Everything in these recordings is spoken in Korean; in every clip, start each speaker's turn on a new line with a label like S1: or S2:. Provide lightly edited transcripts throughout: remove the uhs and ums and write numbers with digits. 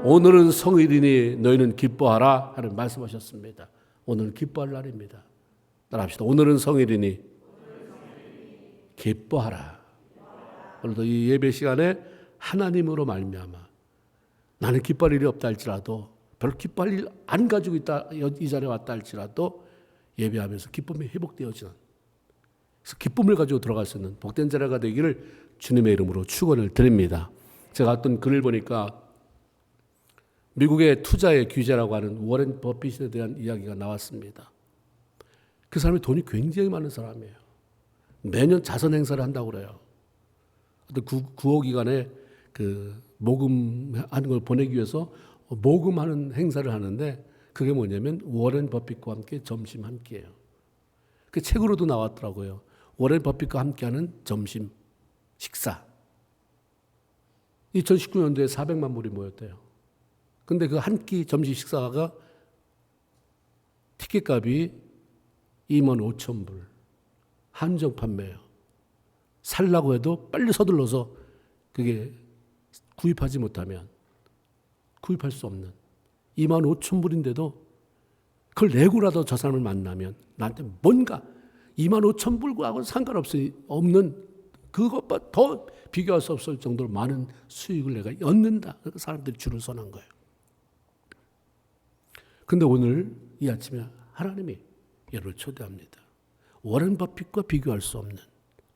S1: 오늘은 성일이니 너희는 기뻐하라 하는 말씀하셨습니다. 오늘은 기뻐할 날입니다. 따라합시다. 오늘은 성일이니 기뻐하라. 오늘도 이 예배 시간에 하나님으로 말미암아 나는 기뻐할 일이 없다 할지라도, 별로 기뻐할 일 안 가지고 있다, 이 자리에 왔다 할지라도 예배하면서 기쁨이 회복되어지는, 그래서 기쁨을 가지고 들어갈 수 있는 복된 자리가 되기를 주님의 이름으로 축원을 드립니다. 제가 어떤 글을 보니까 미국의 투자의 규제라고 하는 워렌 버핏에 대한 이야기가 나왔습니다. 그 사람이 돈이 굉장히 많은 사람이에요. 매년 자선 행사를 한다고 그래요. 9억 기간에 그 모금하는 걸 보내기 위해서 모금하는 행사를 하는데, 그게 뭐냐면 워렌 버핏과 함께 점심 한 끼예요. 그 책으로도 나왔더라고요. 워렌 버핏과 함께하는 점심 식사. 2019년도에 400만 불이 모였대요. 근데 그 한 끼 점심 식사가 티켓값이 25,000불. 한정 판매예요. 살라고 해도 빨리 서둘러서 그게 구입하지 못하면 구입할 수 없는 25,000불인데도 그걸 내고라도 저 사람을 만나면 나한테 뭔가 25,000불과는 상관없는 그것보다 더 비교할 수 없을 정도로 많은 수익을 내가 얻는다. 사람들이 줄을 서는 거예요. 근데 오늘 이 아침에 하나님이 여러분을 초대합니다. 워렌 버핏과 비교할 수 없는,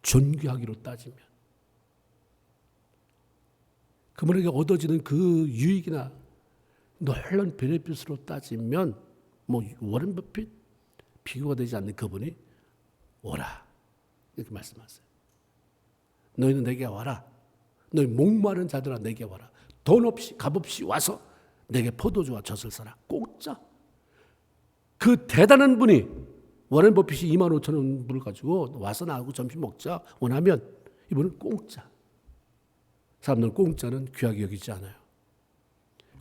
S1: 존귀하기로 따지면 그분에게 얻어지는 그 유익이나 놀라운 베네핏으로 따지면 뭐 워렌 버핏 비교가 되지 않는 그분이 오라, 이렇게 말씀하세요. 너희는 내게 와라. 너희 목마른 자들아 내게 와라. 돈 없이 값 없이 와서 내게 포도주와 젖을 사라. 공짜. 그 대단한 분이 워렌 버핏이 25,000불을 가지고 와서 나하고 점심 먹자 원하면 이분은 공짜. 사람들은 공짜는 귀하게 여기지 않아요.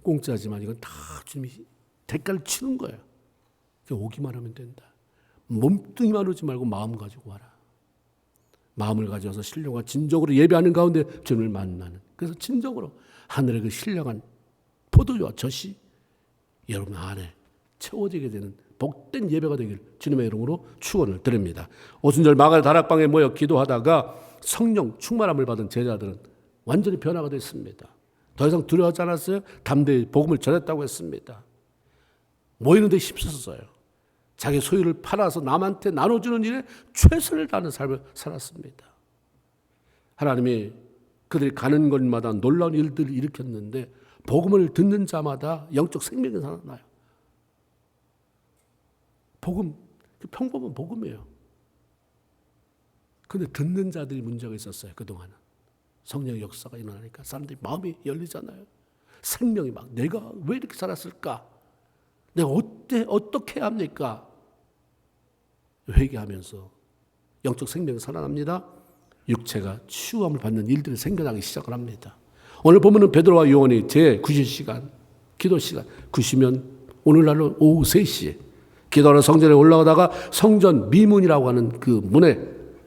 S1: 공짜지만 이건 다 주님이 대가를 치는 거예요. 오기만 하면 된다. 몸뚱이만 오지 말고 마음 가지고 와라. 마음을 가져와서 신령과 진정으로 예배하는 가운데 주님을 만나는, 그래서 진정으로 하늘의 그 신령한 포도주와 젖이 여러분 안에 채워지게 되는 복된 예배가 되길 주님의 이름으로 축원을 드립니다. 오순절 마갈 다락방에 모여 기도하다가 성령 충만함을 받은 제자들은 완전히 변화가 됐습니다. 더 이상 두려워하지 않았어요. 담대히 복음을 전했다고 했습니다. 모이는데 힘썼어요. 자기 소유를 팔아서 남한테 나눠주는 일에 최선을 다하는 삶을 살았습니다. 하나님이 그들이 가는 곳마다 놀라운 일들을 일으켰는데 복음을 듣는 자마다 영적 생명이 살아나요. 복음, 평범한 복음이에요. 그런데 듣는 자들이 문제가 있었어요. 그동안은. 성령의 역사가 일어나니까 사람들이 마음이 열리잖아요. 생명이 막 내가 왜 이렇게 살았을까? 내가 어떻게 해야 합니까? 회개하면서 영적 생명이 살아납니다. 육체가 치유함을 받는 일들이 생겨나기 시작을 합니다. 오늘 보면은 베드로와 요한이 제 90시간, 기도 시간, 90면 오늘날은 오후 3시에 기도하러 성전에 올라가다가 성전 미문이라고 하는 그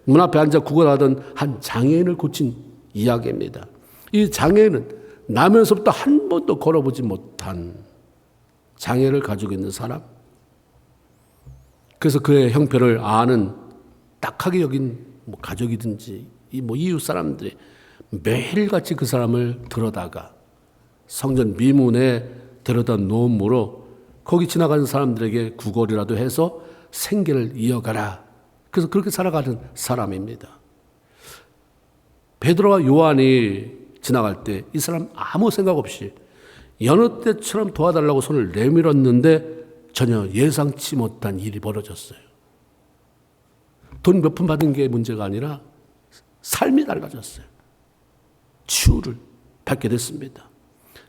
S1: 문 앞에 앉아 구걸하던 한 장애인을 고친 이야기입니다. 이 장애인은 나면서부터 한 번도 걸어보지 못한 장애를 가지고 있는 사람. 그래서 그의 형편을 아는 딱하게 여긴 가족이든지 이웃 사람들이 매일같이 그 사람을 들여다가 성전 미문에 데려다 놓음으로 거기 지나가는 사람들에게 구걸이라도 해서 생계를 이어가라. 그래서 그렇게 살아가는 사람입니다. 베드로와 요한이 지나갈 때 이 사람 아무 생각 없이 여느 때처럼 도와달라고 손을 내밀었는데 전혀 예상치 못한 일이 벌어졌어요. 돈 몇 푼 받은 게 문제가 아니라 삶이 달라졌어요. 치유를 받게 됐습니다.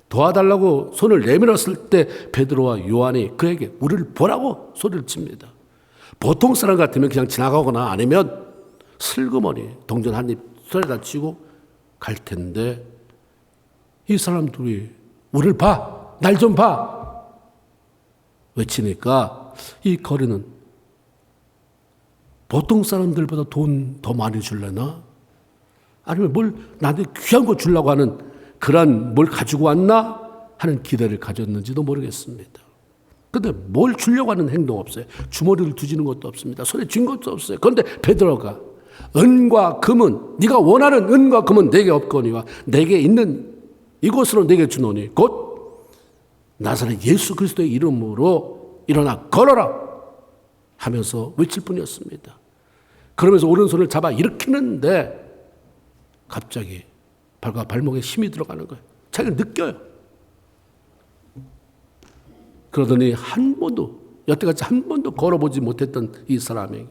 S1: 도와달라고 손을 내밀었을 때 베드로와 요한이 그에게 우리를 보라고 소리를 칩니다. 보통 사람 같으면 그냥 지나가거나 아니면 슬그머니 동전 한 입 손에다 쥐고 갈 텐데 이 사람들이 우리를 봐, 날 좀 봐 외치니까 이 거리는 보통 사람들보다 돈 더 많이 줄래나? 아니면 뭘 나한테 귀한 거 주려고 하는 그런 뭘 가지고 왔나 하는 기대를 가졌는지도 모르겠습니다. 근데 뭘 주려고 하는 행동 없어요. 주머니를 뒤지는 것도 없습니다. 손에 쥔 것도 없어요. 그런데 베드로가 은과 금은 네가 원하는 은과 금은 내게 없거니와 내게 있는 이곳으로 내게 주노니 곧 나사렛 예수 그리스도의 이름으로 일어나 걸어라 하면서 외칠 뿐이었습니다. 그러면서 오른손을 잡아 일으키는데 갑자기 발과 발목에 힘이 들어가는 거예요. 자기가 느껴요. 그러더니 여태까지 한 번도 걸어보지 못했던 이 사람이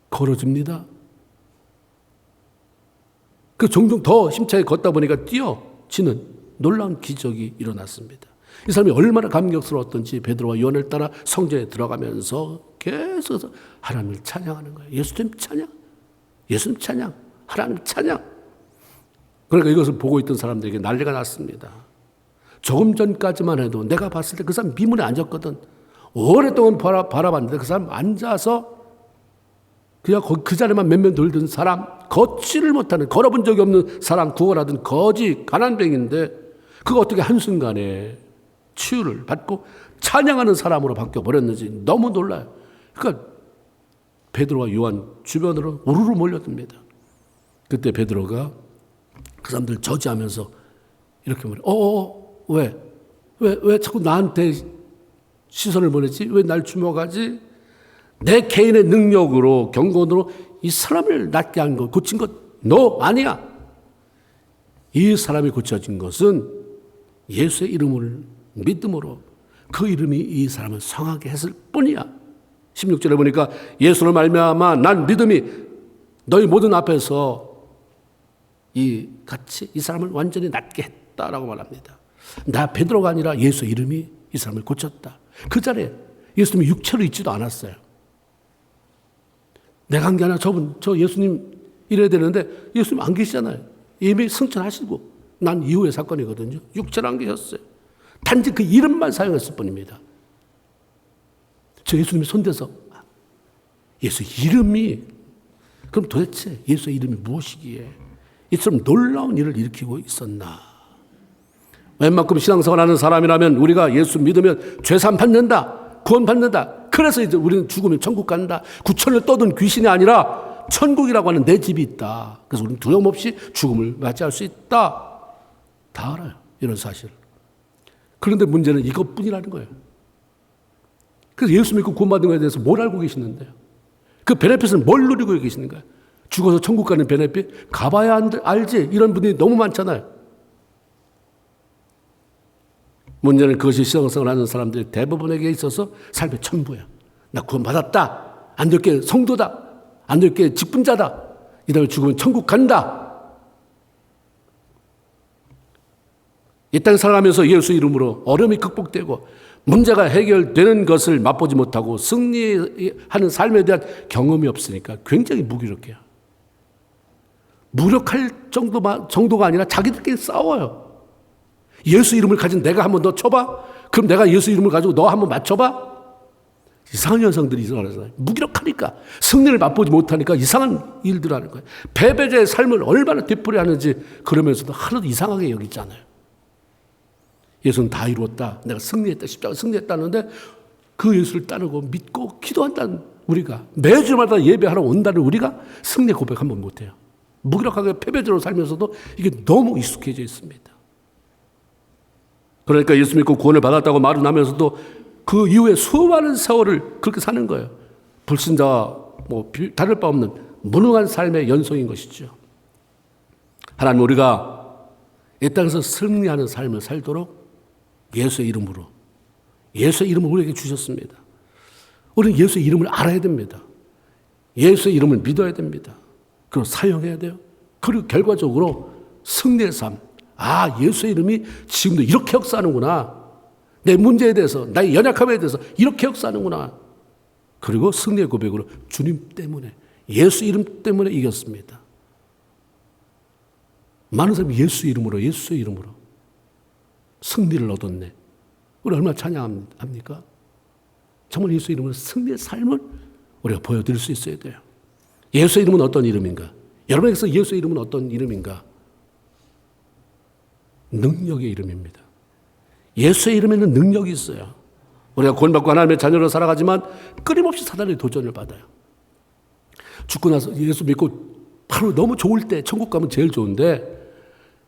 S1: 걸어집니다. 그 종종 더 힘차게 걷다 보니까 뛰어지는 놀라운 기적이 일어났습니다. 이 사람이 얼마나 감격스러웠던지 베드로와 요한을 따라 성전에 들어가면서 계속 하나님을 찬양하는 거예요. 예수님 찬양, 예수님 찬양, 하나님 찬양. 그러니까 이것을 보고 있던 사람들에게 난리가 났습니다. 조금 전까지만 해도 내가 봤을 때 그 사람 미문에 앉았거든. 오랫동안 바라봤는데 그 사람 앉아서 그냥 그 자리만 몇몇 돌던 사람, 걷지를 못하는, 걸어본 적이 없는 사람 구걸하던 거지 가난뱅인데 그가 어떻게 한순간에 치유를 받고 찬양하는 사람으로 바뀌어버렸는지 너무 놀라요. 그러니까 베드로와 요한 주변으로 우르르 몰려듭니다. 그때 베드로가 그 사람들 저지하면서 이렇게 말해요. 왜 자꾸 나한테 시선을 보내지? 왜 날 주목하지? 내 개인의 능력으로 경건으로 이 사람을 낫게 한 것, 고친 것, 너 아니야. 이 사람이 고쳐진 것은 예수의 이름을 믿음으로 그 이름이 이 사람을 성하게 했을 뿐이야. 16절에 보니까 예수를 말미암아 난 믿음이 너희 모든 앞에서 이 사람을 완전히 낫게 했다라고 말합니다. 나 베드로가 아니라 예수의 이름이 이 사람을 고쳤다. 그 자리에 예수님이 육체로 있지도 않았어요. 내가 한 게 아니라 저 예수님 이래야 되는데 예수님 안 계시잖아요. 이미 승천하시고 난 이후의 사건이거든요. 육체로 안 계셨어요. 단지 그 이름만 사용했을 뿐입니다. 저 예수님이 손대서 예수 이름이 그럼 도대체 예수의 이름이 무엇이기에 이처럼 놀라운 일을 일으키고 있었나. 웬만큼 신앙생활하는 사람이라면 우리가 예수 믿으면 죄산 받는다, 구원 받는다. 그래서 이제 우리는 죽으면 천국 간다. 구천을 떠든 귀신이 아니라 천국이라고 하는 내 집이 있다. 그래서 우리는 두려움 없이 죽음을 맞이할 수 있다. 다 알아요. 이런 사실. 그런데 문제는 이것뿐이라는 거예요. 그래서 예수 믿고 구원받은 것에 대해서 뭘 알고 계시는데요? 그 베네핏은 뭘 누리고 계시는 거예요? 죽어서 천국 가는 베네핏? 가봐야 알지. 이런 분들이 너무 많잖아요. 문제는 그것이 신앙생활 하는 사람들 대부분에게 있어서 삶의 전부야. 나 구원받았다. 안 될 게 성도다. 안 될 게 직분자다. 이 다음에 죽으면 천국 간다. 이 땅에 살아가면서 예수 이름으로 어려움이 극복되고 문제가 해결되는 것을 맛보지 못하고 승리하는 삶에 대한 경험이 없으니까 굉장히 무기력해요. 무력할 정도가 아니라 자기들끼리 싸워요. 예수 이름을 가진 내가 한번 너 쳐봐? 그럼 내가 예수 이름을 가지고 너 한번 맞춰봐? 이상한 현상들이 일어나잖아요. 무기력하니까 승리를 맛보지 못하니까 이상한 일들을 하는 거예요. 패배자의 삶을 얼마나 되풀이하는지 그러면서도 하나도 이상하게 여기잖아요. 예수는 다 이루었다. 내가 승리했다. 십자가 승리했다는데 그 예수를 따르고 믿고 기도한다는 우리가 매주마다 예배하러 온다는 우리가 승리 고백 한번 못해요. 무기력하게 패배자로 살면서도 이게 너무 익숙해져 있습니다. 그러니까 예수 믿고 구원을 받았다고 말은 하면서도 그 이후에 수많은 세월을 그렇게 사는 거예요. 불신자와 다를 바 없는 무능한 삶의 연속인 것이죠. 하나님 우리가 이 땅에서 승리하는 삶을 살도록 예수의 이름으로 예수의 이름을 우리에게 주셨습니다. 우리는 예수의 이름을 알아야 됩니다. 예수의 이름을 믿어야 됩니다. 그리고 사용해야 돼요. 그리고 결과적으로 승리의 삶. 예수의 이름이 지금도 이렇게 역사하는구나. 내 문제에 대해서, 나의 연약함에 대해서 이렇게 역사하는구나. 그리고 승리의 고백으로 주님 때문에, 예수 이름 때문에 이겼습니다. 많은 사람이 예수 이름으로, 예수의 이름으로 승리를 얻었네. 우리 얼마나 찬양합니까? 정말 예수 이름으로 승리의 삶을 우리가 보여드릴 수 있어야 돼요. 예수의 이름은 어떤 이름인가? 여러분에게서 예수의 이름은 어떤 이름인가? 능력의 이름입니다. 예수의 이름에는 능력이 있어요. 우리가 구원받고 하나님의 자녀로 살아가지만 끊임없이 사단의 도전을 받아요. 죽고 나서 예수 믿고 바로 너무 좋을 때 천국 가면 제일 좋은데,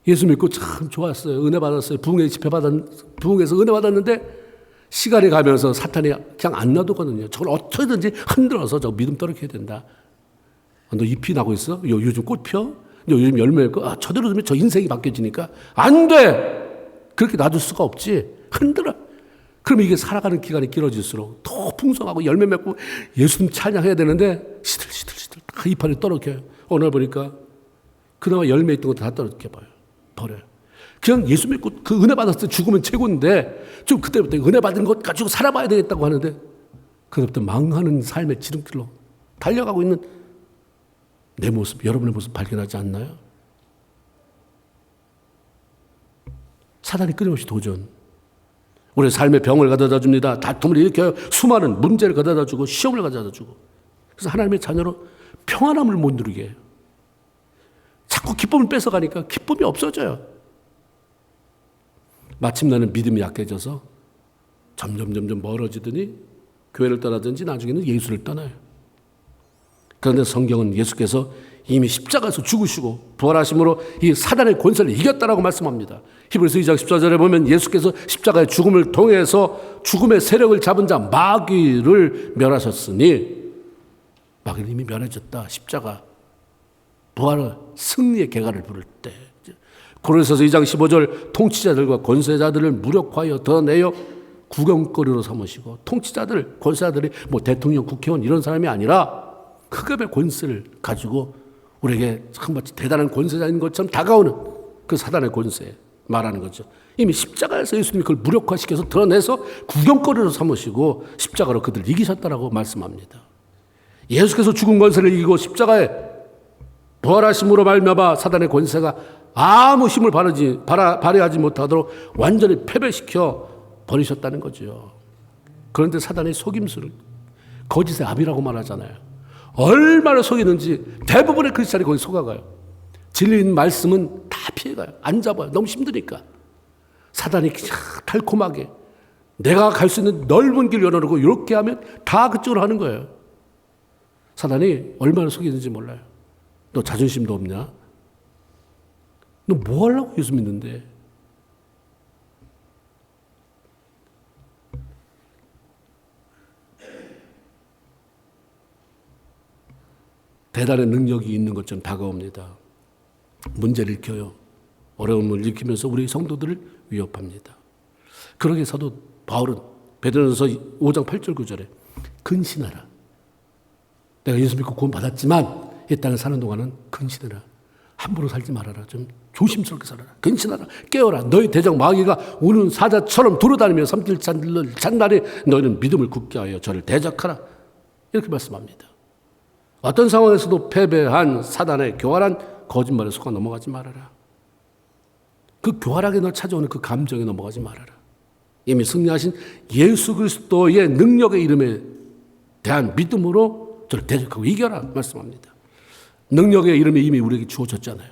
S1: 예수 믿고 참 좋았어요. 은혜 받았어요. 부흥에서 은혜 받았는데 시간이 가면서 사탄이 그냥 안 놔두거든요. 저걸 어떻게든지 흔들어서 저 믿음 떨어뜨려야 된다. 너 잎이 나고 있어? 요즘 꽃 펴? 너 요즘 열매 맺고? 저대로 두면 저 인생이 바뀌어지니까 안 돼! 그렇게 놔둘 수가 없지. 흔들어. 그러면 이게 살아가는 기간이 길어질수록 더 풍성하고 열매 맺고 예수님 찬양해야 되는데 시들시들 다 이파리 떨어져요. 오늘 보니까 그나마 열매 있던 거 다 버려요. 그냥 예수 믿고 그 은혜 받았을 때 죽으면 최고인데 좀 그때부터 은혜 받은 것 가지고 살아봐야 되겠다고 하는데 그때부터 망하는 삶의 지름길로 달려가고 있는 내 모습, 여러분의 모습 발견하지 않나요? 사단이 끊임없이 도전. 우리의 삶의 병을 가져다 줍니다. 다툼을 일으켜요. 수많은 문제를 가져다 주고 시험을 가져다 주고. 그래서 하나님의 자녀로 평안함을 못 누리게 해요. 자꾸 기쁨을 뺏어가니까 기쁨이 없어져요. 마침내는 믿음이 약해져서 점점 멀어지더니 교회를 떠나든지 나중에는 예수를 떠나요. 그런데 성경은 예수께서 이미 십자가에서 죽으시고 부활하심으로 이 사단의 권세를 이겼다라고 말씀합니다. 히브리서 2장 14절에 보면 예수께서 십자가의 죽음을 통해서 죽음의 세력을 잡은 자 마귀를 멸하셨으니, 마귀는 이미 멸해졌다. 십자가 부활의 승리의 개가를 부를 때, 고린도서 2장 15절 통치자들과 권세자들을 무력화하여 드러내어 구경거리로 삼으시고, 통치자들, 권세자들이 뭐 대통령, 국회의원 이런 사람이 아니라 흑암의 권세를 가지고 우리에게 참 마치 대단한 권세자인 것처럼 다가오는 그 사단의 권세 말하는 거죠. 이미 십자가에서 예수님이 그걸 무력화시켜서 드러내서 구경거리로 삼으시고 십자가로 그들을 이기셨다라고 말씀합니다. 예수께서 죽은 권세를 이기고 십자가에 부활하심으로 말미암아 사단의 권세가 아무 힘을 발휘하지 못하도록 완전히 패배시켜 버리셨다는 거죠. 그런데 사단의 속임수를 거짓의 압이라고 말하잖아요. 얼마나 속이는지 대부분의 크리스찬이 거기 속아가요. 진리인 말씀은 다 피해가요. 안 잡아요. 너무 힘드니까. 사단이 그냥 달콤하게 내가 갈 수 있는 넓은 길 열어놓고 이렇게 하면 다 그쪽으로 하는 거예요. 사단이 얼마나 속이는지 몰라요. 너 자존심도 없냐? 너 뭐 하려고 예수 믿는데? 대단한 능력이 있는 것처럼 다가옵니다. 문제를 일으켜요. 어려움을 일으키면서 우리 성도들을 위협합니다. 그러게 사도 바울은 베드로전서 5장 8절 9절에 근신하라. 내가 예수 믿고 구원 받았지만 이 땅에 사는 동안은 근신하라. 함부로 살지 말아라. 좀 조심스럽게 살아라. 근신하라. 깨어라. 너희 대적 마귀가 우는 사자처럼 돌아다니며 삼킬 잔날에 너희는 믿음을 굳게 하여 저를 대적하라. 이렇게 말씀합니다. 어떤 상황에서도 패배한 사단의 교활한 거짓말에 속아 넘어가지 말아라. 그 교활하게 널 찾아오는 그 감정에 넘어가지 말아라. 이미 승리하신 예수 그리스도의 능력의 이름에 대한 믿음으로 저를 대적하고 이겨라 말씀합니다. 능력의 이름이 이미 우리에게 주어졌잖아요.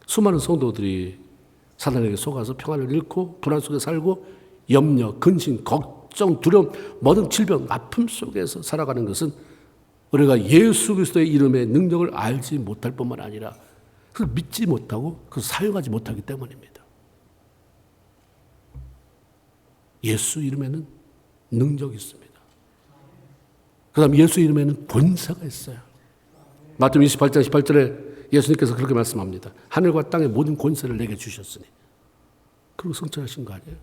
S1: 수많은 성도들이 사단에게 속아서 평안을 잃고 불안 속에 살고 염려, 근심, 걱정, 두려움, 모든 질병, 아픔 속에서 살아가는 것은 우리가 예수 그리스도의 이름의 능력을 알지 못할 뿐만 아니라 그걸 믿지 못하고 그걸 사용하지 못하기 때문입니다. 예수 이름에는 능력이 있습니다. 그 다음 예수 이름에는 권세가 있어요. 마태복음 28장 18절에 예수님께서 그렇게 말씀합니다. 하늘과 땅의 모든 권세를 내게 주셨으니. 그리고 성취하신 거 아니에요?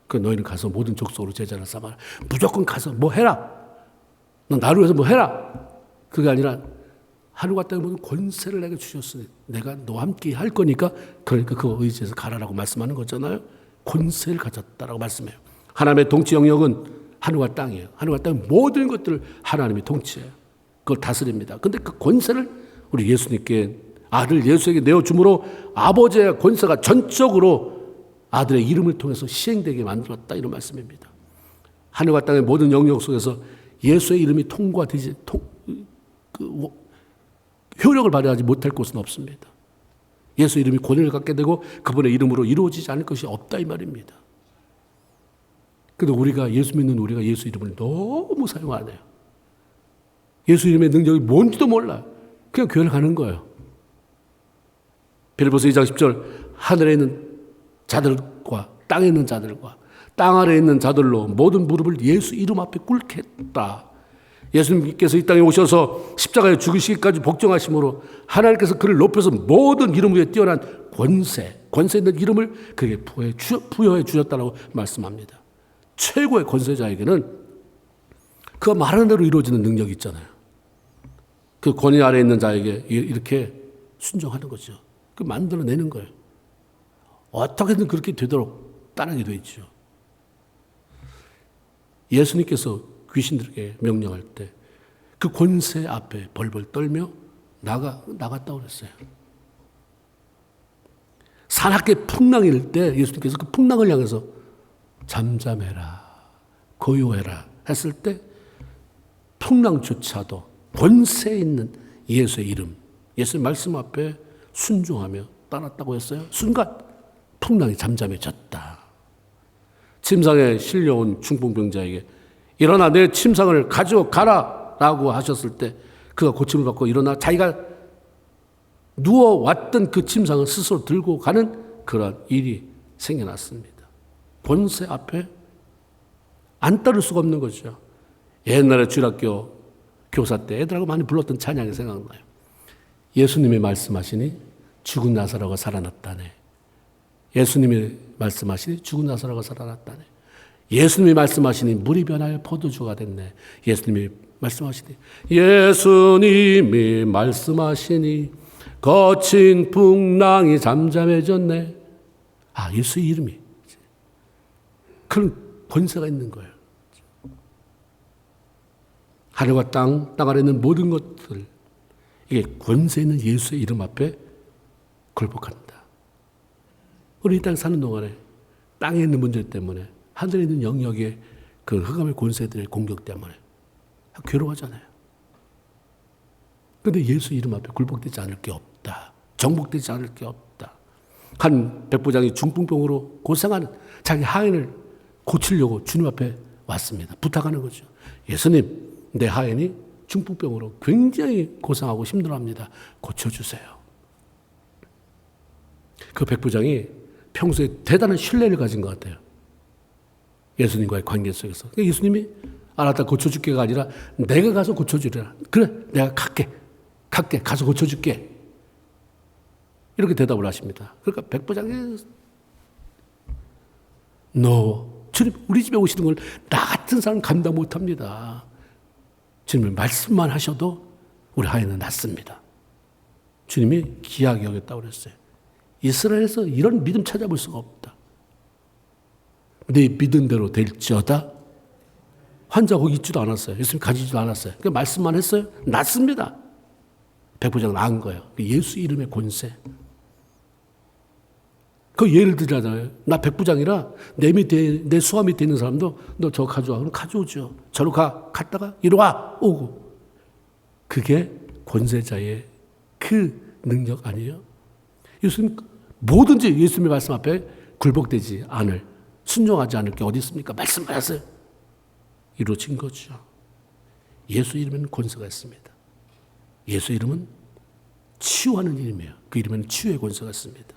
S1: 그 너희는 가서 모든 족속으로 제자를 삼아라. 무조건 가서 뭐 해라. 너 나를 위해서 뭐 해라. 그게 아니라 하늘과 땅의 모든 권세를 내게 주셨으니 내가 너와 함께 할 거니까 그러니까 그 의지에서 가라라고 말씀하는 거잖아요. 권세를 가졌다라고 말씀해요. 하나님의 통치 영역은 하늘과 땅이에요. 하늘과 땅의 모든 것들을 하나님이 통치해요. 그걸 다스립니다. 그런데 그 권세를 우리 예수님께 아들 예수에게 내어줌으로 아버지의 권세가 전적으로 아들의 이름을 통해서 시행되게 만들었다 이런 말씀입니다. 하늘과 땅의 모든 영역 속에서 예수의 이름이 통과되지 효력을 발휘하지 못할 곳은 없습니다. 예수 이름이 권위를 갖게 되고 그분의 이름으로 이루어지지 않을 것이 없다 이 말입니다. 그런데 우리가 예수 믿는 우리가 예수 이름을 너무 사용 안 해요. 예수 이름의 능력이 뭔지도 몰라요. 그냥 교회를 가는 거예요. 빌립보서 2장 10절 하늘에 있는 자들과 땅에 있는 자들과 땅 아래에 있는 자들로 모든 무릎을 예수 이름 앞에 꿇게 했다. 예수님께서 이 땅에 오셔서 십자가에 죽으시기까지 복종하심으로 하나님께서 그를 높여서 모든 이름 위에 뛰어난 권세 있는 이름을 그에게 부여해 주셨다고 말씀합니다. 최고의 권세자에게는 그가 말하는 대로 이루어지는 능력이 있잖아요. 그 권위 아래에 있는 자에게 이렇게 순종하는 거죠. 그 만들어내는 거예요. 어떻게든 그렇게 되도록 따르게 돼 있죠. 예수님께서 귀신들에게 명령할 때 그 권세 앞에 벌벌 떨며 나갔다고 그랬어요. 산악계 풍랑이 일 때 예수님께서 그 풍랑을 향해서 잠잠해라, 고요해라 했을 때 풍랑조차도 권세 있는 예수의 이름, 예수의 말씀 앞에 순종하며 따랐다고 했어요. 순간 풍랑이 잠잠해졌다. 침상에 실려온 중풍병자에게 일어나 내 침상을 가져가라 라고 하셨을 때 그가 고침을 받고 일어나 자기가 누워왔던 그 침상을 스스로 들고 가는 그런 일이 생겨났습니다. 권세 앞에 안 따를 수가 없는 거죠. 옛날에 주일학교 교사 때 애들하고 많이 불렀던 찬양이 생각나요. 예수님이 말씀하시니 죽은 나사로가 살아났다네. 예수님이 말씀하시니 죽은 나사로가 살아났다네. 예수님이 말씀하시니 물이 변하여 포도주가 됐네. 예수님이 말씀하시니 예수님이 말씀하시니 거친 풍랑이 잠잠해졌네. 아, 예수의 이름이 그런 권세가 있는 거예요. 하늘과 땅 아래 있는 모든 것들, 이게 권세 있는 예수의 이름 앞에 굴복한다. 우리 이 땅에 사는 동안에 땅에 있는 문제 때문에 하늘에 있는 영역의 그 흑암의 권세들의 공격 때문에 괴로워하잖아요. 그런데 예수 이름 앞에 굴복되지 않을 게 없다. 정복되지 않을 게 없다. 한 백부장이 중풍병으로 고생하는 자기 하인을 고치려고 주님 앞에 왔습니다. 부탁하는 거죠. 예수님, 내 하인이 중풍병으로 굉장히 고생하고 힘들어합니다. 고쳐주세요. 그 백부장이 평소에 대단한 신뢰를 가진 것 같아요. 예수님과의 관계 속에서. 예수님이 알았다 고쳐줄게가 아니라 내가 가서 고쳐주리라. 그래, 내가 갈게 가서 고쳐줄게. 이렇게 대답을 하십니다. 그러니까 백부장이 주님 우리 집에 오시는 걸 나 같은 사람 감당 못합니다. 주님이 말씀만 하셔도 우리 하인은 낫습니다. 주님이 귀하게 여겼다고 그랬어요. 이스라엘에서 이런 믿음 찾아볼 수가 없다. 내 믿음대로 될지어다. 환자 거기 있지도 않았어요. 예수님 가지지도 않았어요. 그냥 말씀만 했어요. 낫습니다. 백부장은 안 거예요. 예수 이름의 권세. 그 예를 들자잖아요. 나 백부장이라 내 밑에, 내 수하 밑에 있는 사람도 너 저거 가져와. 그럼 가져오죠. 저로 갔다가 이리 와. 오고. 그게 권세자의 그 능력 아니에요? 예수님 뭐든지 예수님의 말씀 앞에 굴복되지 않을, 순종하지 않을 게 어디 있습니까? 말씀하셨어요. 이루어진 거죠. 예수 이름에는 권세가 있습니다. 예수 이름은 치유하는 이름이에요. 그 이름에는 치유의 권세가 있습니다.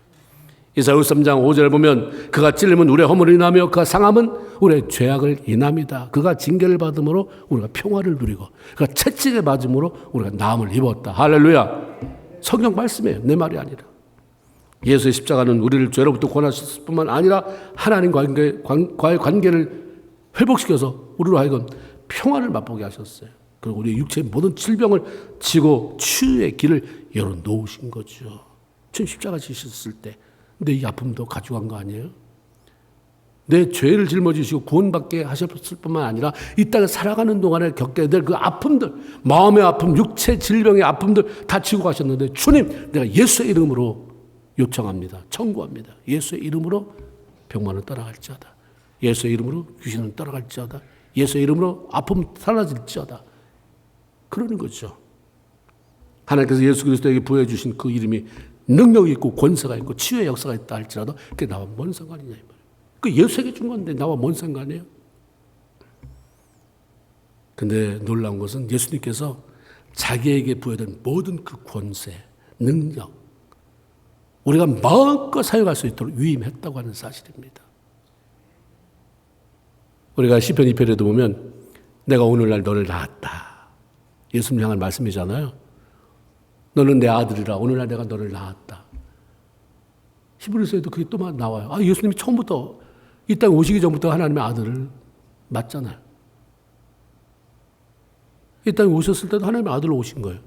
S1: 이사야 53장 5절에 보면 그가 찔림은 우리의 허물을 인하며 그가 상함은 우리의 죄악을 인함이다. 그가 징계를 받음으로 우리가 평화를 누리고 그가 채찍에 맞음으로 우리가 나음을 입었다. 할렐루야. 성경 말씀이에요. 내 말이 아니라. 예수의 십자가는 우리를 죄로부터 구원하셨을 뿐만 아니라 하나님과의 관계를 회복시켜서 우리로 하여금 평화를 맛보게 하셨어요. 그리고 우리 육체의 모든 질병을 지고 치유의 길을 열어놓으신 거죠. 주님 십자가 지셨을 때 내 이 아픔도 가져간 거 아니에요? 내 죄를 짊어지시고 구원받게 하셨을 뿐만 아니라 이 땅에 살아가는 동안에 겪게 될 그 아픔들, 마음의 아픔, 육체 질병의 아픔들 다 지고 가셨는데 주님, 내가 예수의 이름으로 요청합니다. 청구합니다. 예수의 이름으로 병만은 떠나갈지어다. 예수의 이름으로 귀신은 떠나갈지어다. 예수의 이름으로 아픔 사라질지어다. 그러는 거죠. 하나님께서 예수 그리스도에게 부여해 주신 그 이름이 능력이 있고 권세가 있고 치유의 역사가 있다 할지라도 그게 나와 뭔 상관이냐 이 말이에요. 그 예수에게 준 건데 나와 뭔 상관이에요? 근데 놀라운 것은 예수님께서 자기에게 부여된 모든 그 권세, 능력, 우리가 마음껏 사용할 수 있도록 위임했다고 하는 사실입니다. 우리가 시편 2편에도 보면 내가 오늘날 너를 낳았다. 예수님 향한 말씀이잖아요. 너는 내 아들이라 오늘날 내가 너를 낳았다. 히브리서에도 그게 또 나와요. 예수님이 처음부터 이 땅에 오시기 전부터 하나님의 아들을 맞잖아요. 이 땅에 오셨을 때도 하나님의 아들로 오신 거예요.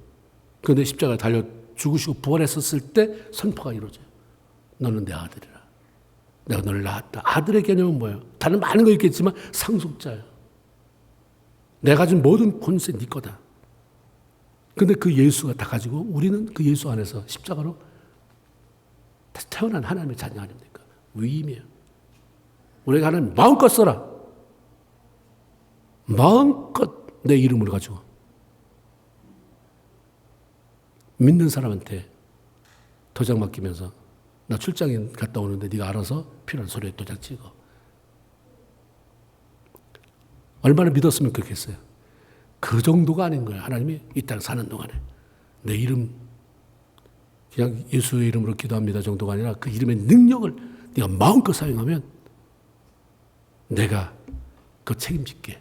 S1: 그런데 십자가에 달려 죽으시고 부활했었을 때 선포가 이루어져요. 너는 내 아들이라. 내가 너를 낳았다. 아들의 개념은 뭐예요? 다른 많은 거 있겠지만 상속자예요. 내가 가진 모든 권세 네 거다. 근데 그 예수가 다 가지고 우리는 그 예수 안에서 십자가로 태어난 하나님의 자녀 아닙니까? 위임이에요. 우리가 하나님 마음껏 써라. 마음껏 내 이름을 가지고 믿는 사람한테 도장 맡기면서 나 출장에 갔다 오는데 네가 알아서 필요한 소리에 도장 찍어. 얼마나 믿었으면 그렇겠어요. 그 정도가 아닌 거예요. 하나님이 이 땅 사는 동안에 내 이름 그냥 예수의 이름으로 기도합니다 정도가 아니라 그 이름의 능력을 네가 마음껏 사용하면 내가 그 책임질게.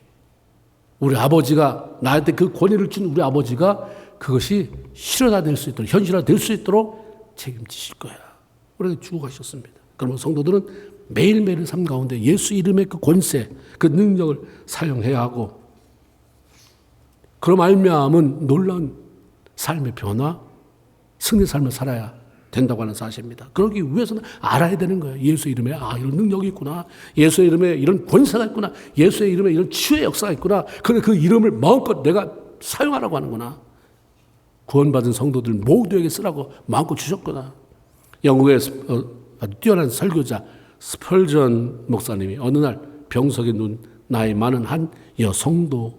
S1: 우리 아버지가 나한테 그 권위를 준 우리 아버지가 그것이 실현화될 수 있도록 현실화될 수 있도록 책임지실 거야. 우리가 주고 가셨습니다. 그러면 성도들은 매일매일 삶 가운데 예수 이름의 그 권세, 그 능력을 사용해야 하고 그럼 말미암은 놀라운 삶의 변화, 승리 삶을 살아야 된다고 하는 사실입니다. 그러기 위해서는 알아야 되는 거예요. 예수 이름에 이런 능력이 있구나. 예수 이름에 이런 권세가 있구나. 예수 이름에 이런 치유의 역사가 있구나. 그런데 그 이름을 마음껏 내가 사용하라고 하는구나. 구원받은 성도들 모두에게 쓰라고 마음껏 주셨구나. 영국의 아주 뛰어난 설교자 스펄전 목사님이 어느 날 병석에 누운 나이 많은 한 여성도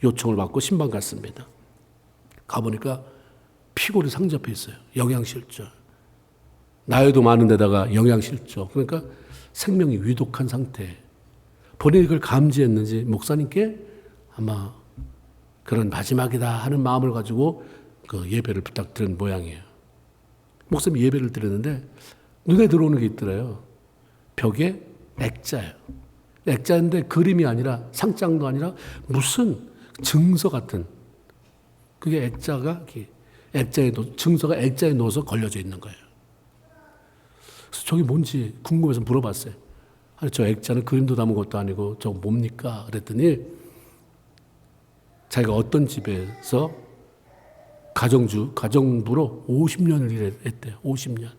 S1: 요청을 받고 신방 갔습니다. 가보니까 피골이 상접해 있어요. 영양실조. 나이도 많은 데다가 영양실조. 그러니까 생명이 위독한 상태. 본인이 그걸 감지했는지 목사님께 아마 그런 마지막이다 하는 마음을 가지고 그 예배를 부탁드린 모양이에요. 목사님이 예배를 드렸는데 눈에 들어오는 게 있더래요. 벽에 액자예요. 액자인데 그림이 아니라 상장도 아니라 무슨 증서 같은 그게 액자가 증서가 액자에 넣어서 걸려져 있는 거예요. 그래서 저게 뭔지 궁금해서 물어봤어요. 아니, 저 액자는 그림도 담은 것도 아니고 저거 뭡니까? 그랬더니 자기가 어떤 집에서 가정부로 50년을 일했대요. 50년.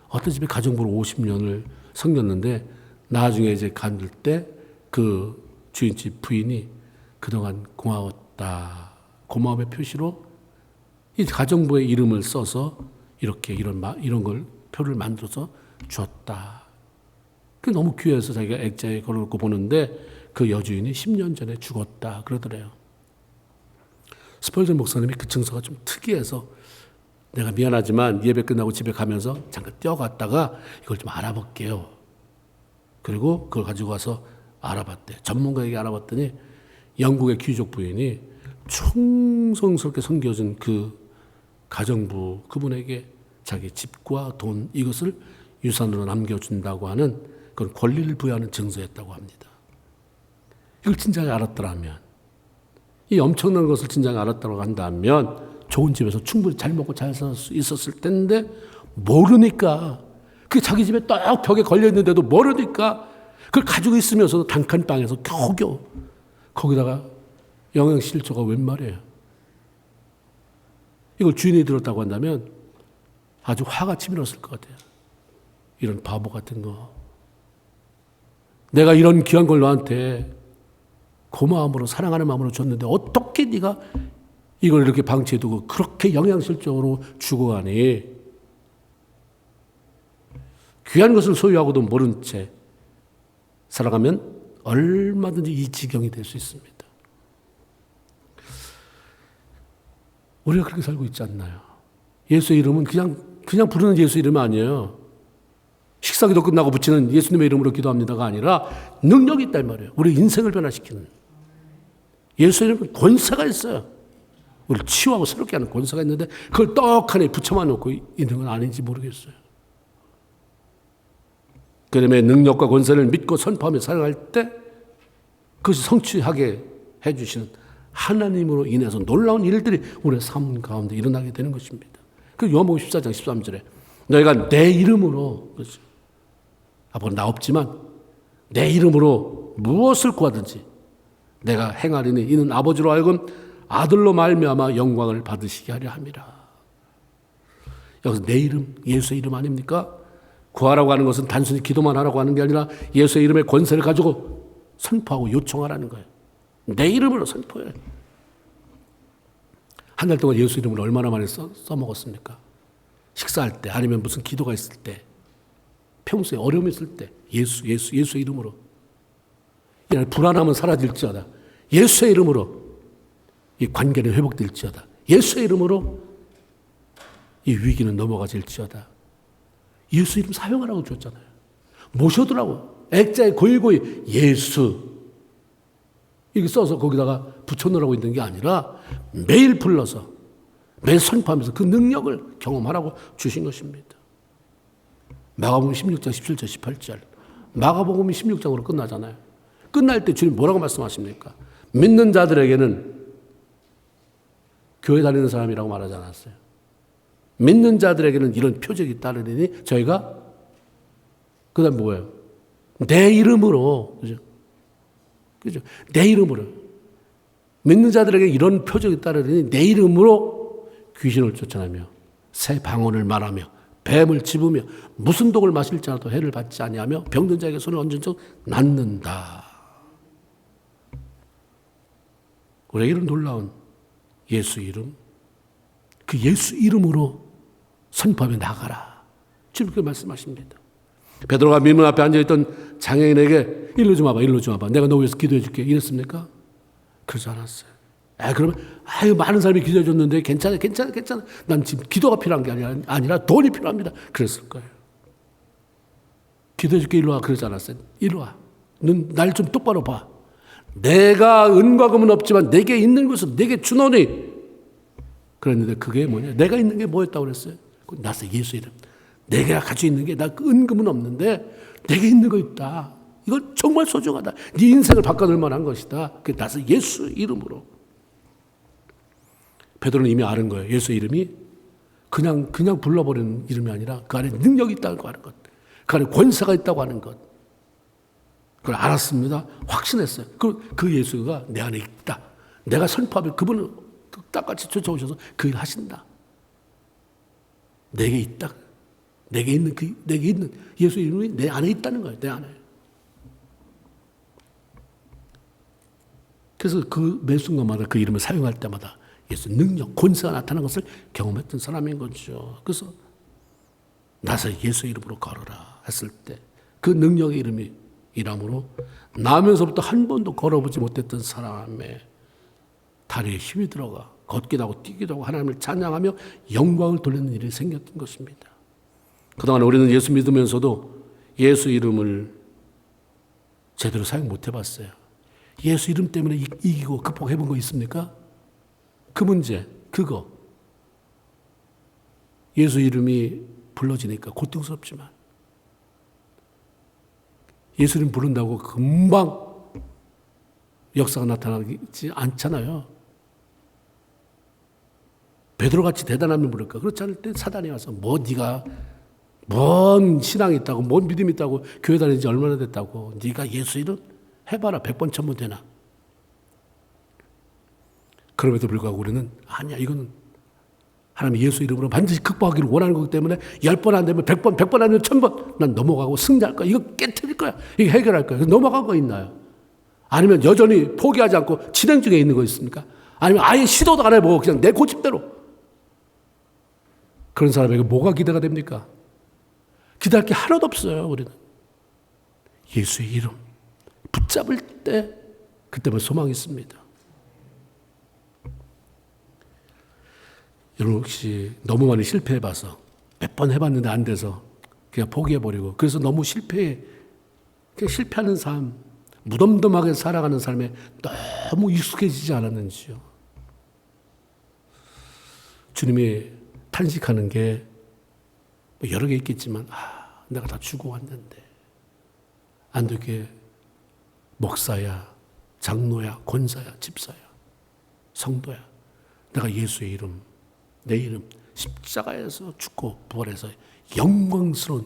S1: 어떤 집에 가정부로 50년을 섬겼는데 나중에 이제 갔을 때 그 주인집 부인이 그동안 고마웠다. 고마움의 표시로 이 가정부의 이름을 써서 이렇게 이런 걸 표를 만들어서 주었다. 그게 너무 귀해서 자기가 액자에 걸어놓고 보는데 그 여주인이 10년 전에 죽었다 그러더래요. 스펄전 목사님이 그 증서가 좀 특이해서 내가 미안하지만 예배 끝나고 집에 가면서 잠깐 뛰어갔다가 이걸 좀 알아볼게요. 그리고 그걸 가지고 와서 알아봤대. 전문가에게 알아봤더니 영국의 귀족 부인이 충성스럽게 섬겨준 그 가정부 그분에게 자기 집과 돈 이것을 유산으로 남겨준다고 하는 그런 권리를 부여하는 증서였다고 합니다. 이걸 진작에 알았더라면 이 엄청난 것을 진작에 알았다고 한다면 좋은 집에서 충분히 잘 먹고 잘 살 수 있었을 텐데 모르니까 그게 자기 집에 딱 벽에 걸려있는데도 모르니까 그걸 가지고 있으면서도 단칸방에서 겨우겨우 거기다가 영양실조가 웬 말이에요. 이걸 주인이 들었다고 한다면 아주 화가 치밀었을 것 같아요. 이런 바보 같은 거. 내가 이런 귀한 걸 너한테 고마움으로 사랑하는 마음으로 줬는데 어떻게 네가 이걸 이렇게 방치해두고 그렇게 영양실적으로 주고 가니. 귀한 것을 소유하고도 모른 채 살아가면 얼마든지 이 지경이 될 수 있습니다. 우리가 그렇게 살고 있지 않나요? 예수의 이름은 그냥 부르는 예수 이름이 아니에요. 식사기도 끝나고 붙이는 예수님의 이름으로 기도합니다가 아니라 능력이 있단 말이에요. 우리 인생을 변화시키는. 예수의 이름은 권세가 있어요. 우리를 치유하고 새롭게 하는 권세가 있는데 그걸 떡하니 붙여만 놓고 있는 건 아닌지 모르겠어요. 그다음에 능력과 권세를 믿고 선포하며 사용할 때 그것이 성취하게 해주시는 하나님으로 인해서 놀라운 일들이 우리의 삶 가운데 일어나게 되는 것입니다. 그 요한복음 14장 13절에 너희가 내 이름으로, 그렇죠? 앞으로 나 없지만 내 이름으로 무엇을 구하든지 내가 행하리니 이는 아버지로 하여금 아들로 말미암아 영광을 받으시게 하려 함이라. 여기서 내 이름, 예수의 이름 아닙니까? 구하라고 하는 것은 단순히 기도만 하라고 하는 게 아니라 예수의 이름의 권세를 가지고 선포하고 요청하라는 거예요. 내 이름으로 선포해. 한 달 동안 예수 이름을 얼마나 많이 써먹었습니까? 식사할 때 아니면 무슨 기도가 있을 때 평소에 어려움이 있을 때 예수의 이름으로. 불안함은 사라질지어다. 예수의 이름으로 이 관계는 회복될지어다. 예수의 이름으로 이 위기는 넘어가질지어다. 예수 이름 사용하라고 줬잖아요. 모셔두라고. 액자에 고이고이 예수 이렇게 써서 거기다가 붙여놓으라고 있는 게 아니라 매일 불러서 매일 선포하면서 그 능력을 경험하라고 주신 것입니다. 마가복음 16장 17절 18절. 마가복음이 16장으로 끝나잖아요. 끝날 때 주님 뭐라고 말씀하십니까? 믿는 자들에게는 교회 다니는 사람이라고 말하지 않았어요. 믿는 자들에게는 이런 표적이 따르니 저희가 그 다음 뭐예요? 내 이름으로, 그죠? 그죠? 내 이름으로. 믿는 자들에게 이런 표적이 따르니 내 이름으로 귀신을 쫓아내며 새 방언을 말하며 뱀을 집으며 무슨 독을 마실지라도 해를 받지 아니하며 병든 자에게 손을 얹은 적 낫는다. 우리에게 이런 놀라운 예수 이름, 그 예수 이름으로 선포하며 나가라. 주님 그렇게 말씀하십니다. 베드로가 민문 앞에 앉아있던 장애인에게 일로 좀 와봐, 일로 좀 와봐. 내가 너 위해서 기도해 줄게. 이랬습니까? 그러지 않았어요. 그러면 많은 사람이 기도해 줬는데 괜찮아. 난 지금 기도가 필요한 게 아니라 돈이 필요합니다. 그랬을 거예요. 기도해 줄게, 일로 와. 그러지 않았어요. 일로 와. 넌 날 좀 똑바로 봐. 내가 은과 금은 없지만 내게 있는 것을 내게 주노니. 그랬는데 그게 뭐냐? 내가 있는 게 뭐였다고 그랬어요? 나서 예수 이름. 내가 가지고 있는 게 나 은금은 없는데 내게 있는 거 있다. 이건 정말 소중하다. 네 인생을 바꿔놓을 만한 것이다. 그게 나서 예수 이름으로. 베드로는 이미 아는 거예요. 예수 이름이 그냥 불러버리는 이름이 아니라 그 안에 능력이 있다고 하는 것. 그 안에 권세가 있다고 하는 것. 그걸 알았습니다. 확신했어요. 그 예수가 내 안에 있다. 내가 선포하면 그분은 딱같이 쫓아오셔서 그 일 하신다. 내게 있다. 내게 있는 예수 이름이 내 안에 있다는 거예요. 내 안에. 그래서 그 매 순간마다 그 이름을 사용할 때마다 예수 능력, 권세가 나타나는 것을 경험했던 사람인 거죠. 그래서 나서 예수 이름으로 걸어라 했을 때 그 능력의 이름이 이름으로 나면서부터 한 번도 걸어보지 못했던 사람의 다리에 힘이 들어가 걷기도 하고 뛰기도 하고 하나님을 찬양하며 영광을 돌리는 일이 생겼던 것입니다. 그동안 우리는 예수 믿으면서도 예수 이름을 제대로 사용 못 해봤어요. 예수 이름 때문에 이기고 극복해본 거 있습니까? 그 문제, 그거. 예수 이름이 불러지니까 고통스럽지만 예수 이름 부른다고 금방 역사가 나타나지 않잖아요. 베드로같이 대단하면 부를까? 그렇지 않을 때 사단이 와서 네가 뭔 신앙이 있다고 뭔 믿음이 있다고 교회 다닌 지 얼마나 됐다고 네가 예수 이름 해봐라 100번 1000번 되나. 그럼에도 불구하고 우리는 아니야 이거는 하나님 예수 이름으로 반드시 극복하기를 원하는 거기 때문에 10번 안 되면 100번 100번 안 되면 1000번 난 넘어가고 승리할 거야. 이거 깨트릴 거야. 이거 해결할 거야. 넘어간 거 있나요? 아니면 여전히 포기하지 않고 진행 중에 있는 거 있습니까? 아니면 아예 시도도 안 해보고 그냥 내 고집대로. 그런 사람에게 뭐가 기대가 됩니까? 기대할 게 하나도 없어요. 우리는 예수의 이름 붙잡을 때 그때만 소망이 있습니다. 여러분 혹시 너무 많이 실패해봐서 몇 번 해봤는데 안 돼서 그냥 포기해버리고 그래서 너무 그냥 실패하는 삶, 무덤덤하게 살아가는 삶에 너무 익숙해지지 않았는지요. 주님이 탄식하는 게 여러 개 있겠지만 내가 다 주고 왔는데 안 되게 목사야, 장로야, 권사야, 집사야, 성도야, 내가 예수의 이름, 내 이름 십자가에서 죽고 부활해서 영광스러운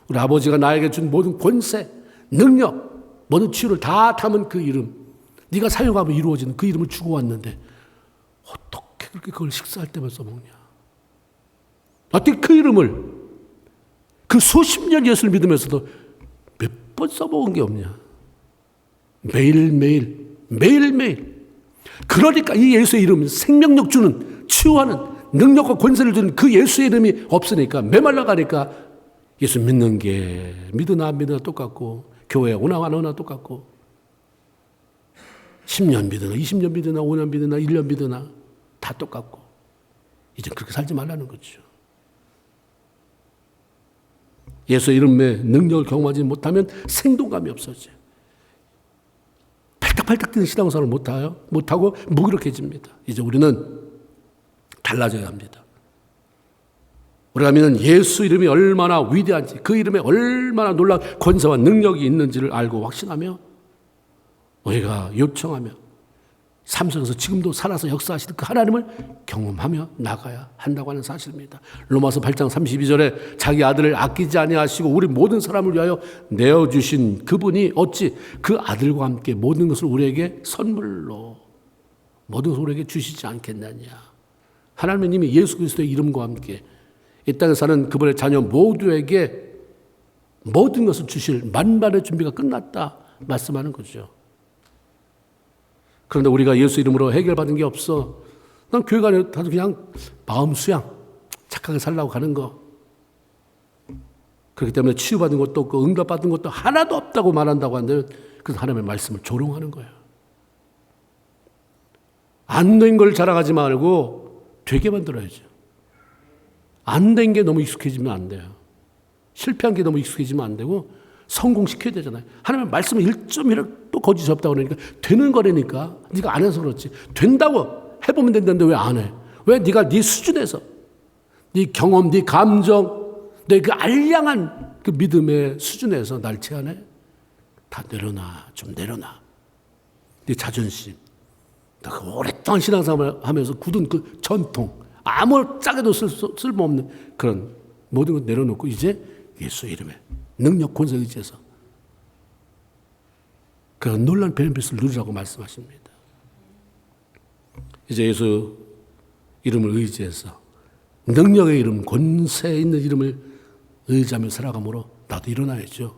S1: 우리 아버지가 나에게 준 모든 권세, 능력, 모든 치유를 다 담은 그 이름, 네가 사용하면 이루어지는 그 이름을 주고 왔는데 어떻게 그렇게 그걸 식사할 때만 써먹냐? 어떻게 그 이름을 그 수십 년 예수를 믿으면서도 몇 번 써먹은 게 없냐? 매일매일 그러니까 이 예수의 이름은 생명력 주는, 치유하는 능력과 권세를 주는 그 예수의 이름이 없으니까 메말라가니까 예수 믿는 게 믿으나 안 믿으나 똑같고 교회 오나 안 오나 똑같고 10년 믿으나 20년 믿으나 5년 믿으나 1년 믿으나 다 똑같고 이제 그렇게 살지 말라는 거죠. 예수의 이름의 능력을 경험하지 못하면 생동감이 없어져요. 팔딱팔딱 뛰는 신앙생활을 못하고 무기력해집니다. 이제 우리는 달라져야 합니다. 우리가 믿는 예수 이름이 얼마나 위대한지, 그 이름에 얼마나 놀라운 권세와 능력이 있는지를 알고 확신하며 우리가 요청하며 삶 속에서 지금도 살아서 역사하시는 그 하나님을 경험하며 나가야 한다고 하는 사실입니다. 로마서 8장 32절에 자기 아들을 아끼지 아니하시고 우리 모든 사람을 위하여 내어주신 그분이 어찌 그 아들과 함께 모든 것을 우리에게 선물로 모든 것을 우리에게 주시지 않겠느냐. 하나님은 이미 예수 그리스도의 이름과 함께 이 땅에 사는 그분의 자녀 모두에게 모든 것을 주실 만반의 준비가 끝났다 말씀하는 거죠. 그런데 우리가 예수 이름으로 해결받은 게 없어. 난 교회 가서 그냥 마음 수양, 착하게 살라고 가는 거. 그렇기 때문에 치유받은 것도 없고 응답받은 것도 하나도 없다고 말한다고 하는데 그래서 하나님의 말씀을 조롱하는 거예요. 안 된 걸 자랑하지 말고 되게 만들어야죠. 안 된 게 너무 익숙해지면 안 돼요. 실패한 게 너무 익숙해지면 안 되고 성공시켜야 되잖아요. 하나님의 말씀을 1.1도 거짓이 없다고 그러니까 되는 거라니까. 네가 안 해서 그렇지. 된다고 해보면 된다는데 왜 안 해? 왜 네가 네 수준에서 네 경험, 네 감정, 내 그 알량한 그 믿음의 수준에서 날 제한해? 다 내려놔. 좀 내려놔. 네 자존심. 그 오랫동안 신앙생활 하면서 굳은 그 전통, 아무 짝에도 쓸모없는 그런 모든 걸 내려놓고 이제 예수 이름에 능력, 권세 의지해서 그런 놀라운 베네핏을 누리라고 말씀하십니다. 이제 예수 이름을 의지해서 능력의 이름, 권세 있는 이름을 의지하며 살아가므로 나도 일어나야죠.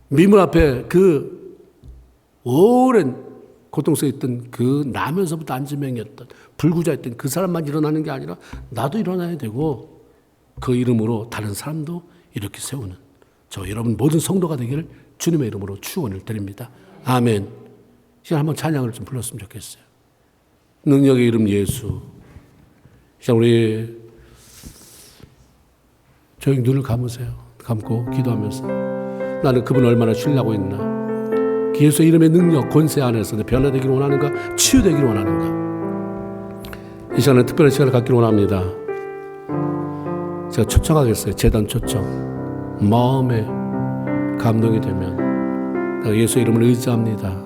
S1: 미문 앞에 그 오랜 고통 속에 있던 그 나면서부터 안지명이었던 불구자였던 그 사람만 일어나는 게 아니라 나도 일어나야 되고 그 이름으로 다른 사람도 이렇게 세우는 저 여러분 모든 성도가 되기를 주님의 이름으로 축원을 드립니다. 아멘. 시간 한번 찬양을 좀 불렀으면 좋겠어요. 능력의 이름 예수. 시간 우리 조용히 눈을 감고 기도하면서 나는 그분을 얼마나 신뢰하고 있나. 예수의 이름의 능력, 권세 안에서 변화되기를 원하는가, 치유되기를 원하는가. 이 시간에 특별한 시간을 갖기를 원합니다. 제가 초청하겠어요. 재단 초청. 마음에 감동이 되면 내가 예수의 이름을 의지합니다.